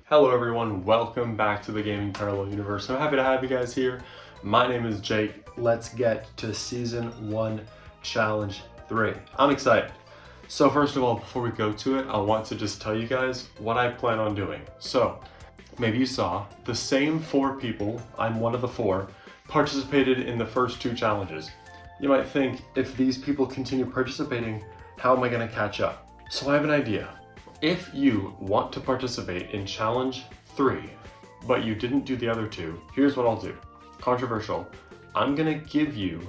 Hello everyone, welcome back to the Gaming Parallel Universe. I'm happy to have you guys here. My name is Jake. Let's get to Season 1, Challenge 3. I'm excited. So first of all, before we go to it, I want to just tell you guys what I plan on doing. So, maybe you saw, the same 4 people, I'm one of the 4, participated in the first 2 challenges. You might think, if these people continue participating, how am I going to catch up? So I have an idea. If you want to participate in Challenge 3, but you didn't do the other 2, here's what I'll do. Controversial. I'm gonna give you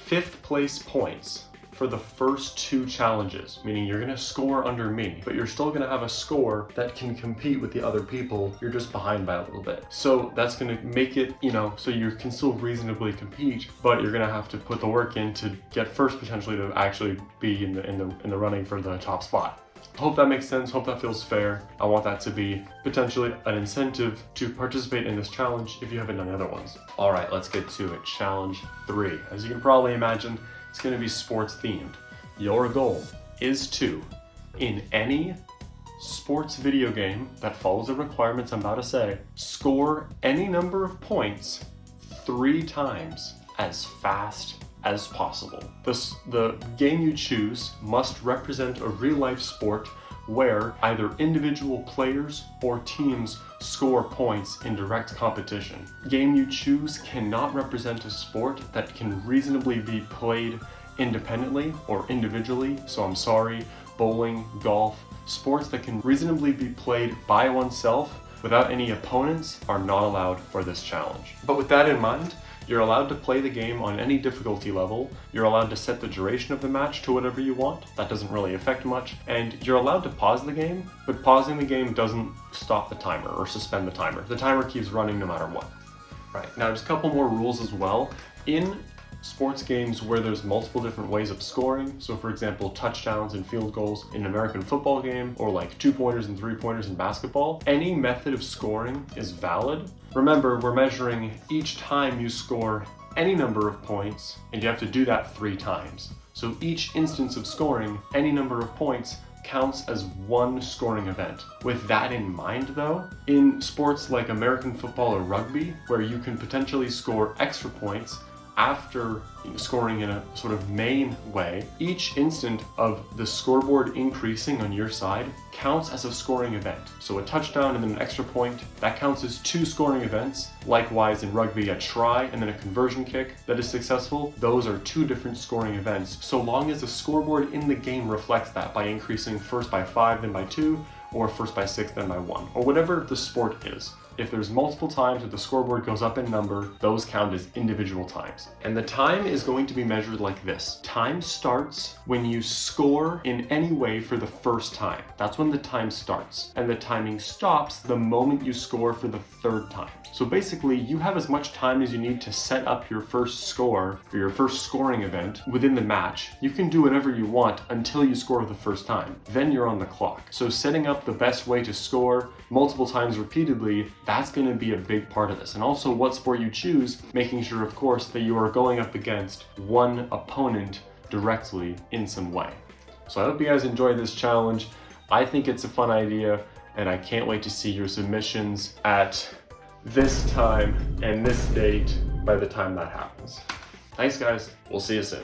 5th place points for the first 2 challenges, meaning you're gonna score under me, but you're still gonna have a score that can compete with the other people. You're just behind by a little bit. So that's gonna make it, so you can still reasonably compete, but you're gonna have to put the work in to get first potentially to actually be in the running for the top spot. Hope that makes sense, hope that feels fair. I want that to be potentially an incentive to participate in this challenge if you haven't done the other ones. All right, let's get to it. Challenge 3. As you can probably imagine, it's gonna be sports themed. Your goal is to, in any sports video game that follows the requirements I'm about to say, score any number of points 3 times as fast as possible. The game you choose must represent a real-life sport where either individual players or teams score points in direct competition. Game you choose cannot represent a sport that can reasonably be played independently or individually, so I'm sorry, bowling, golf, sports that can reasonably be played by oneself without any opponents are not allowed for this challenge. But with that in mind, you're allowed to play the game on any difficulty level, you're allowed to set the duration of the match to whatever you want, that doesn't really affect much, and you're allowed to pause the game, but pausing the game doesn't stop the timer or suspend the timer. The timer keeps running no matter what. Right, now just a couple more rules as well. In sports games where there's multiple different ways of scoring, so for example touchdowns and field goals in an American football game, or like 2-pointers and 3-pointers in basketball, any method of scoring is valid. Remember, we're measuring each time you score any number of points, and you have to do that 3 times. So each instance of scoring any number of points counts as one scoring event. With that in mind though, in sports like American football or rugby, where you can potentially score extra points after scoring in a sort of main way, each instant of the scoreboard increasing on your side counts as a scoring event. So a touchdown and then an extra point, that counts as 2 scoring events. Likewise in rugby, a try and then a conversion kick that is successful, those are 2 different scoring events, so long as the scoreboard in the game reflects that by increasing first by 5, then by 2, or first by 6, then by 1, or whatever the sport is. If there's multiple times that the scoreboard goes up in number, those count as individual times. And the time is going to be measured like this. Time starts when you score in any way for the first time. That's when the time starts. And the timing stops the moment you score for the 3rd time. So basically, you have as much time as you need to set up your first score for your first scoring event within the match. You can do whatever you want until you score the first time. Then you're on the clock. So setting up the best way to score multiple times repeatedly, that's going to be a big part of this. And also what sport you choose, making sure, of course, that you are going up against one opponent directly in some way. So I hope you guys enjoy this challenge. I think it's a fun idea, and I can't wait to see your submissions at this time and this date by the time that happens. Thanks guys, we'll see you soon.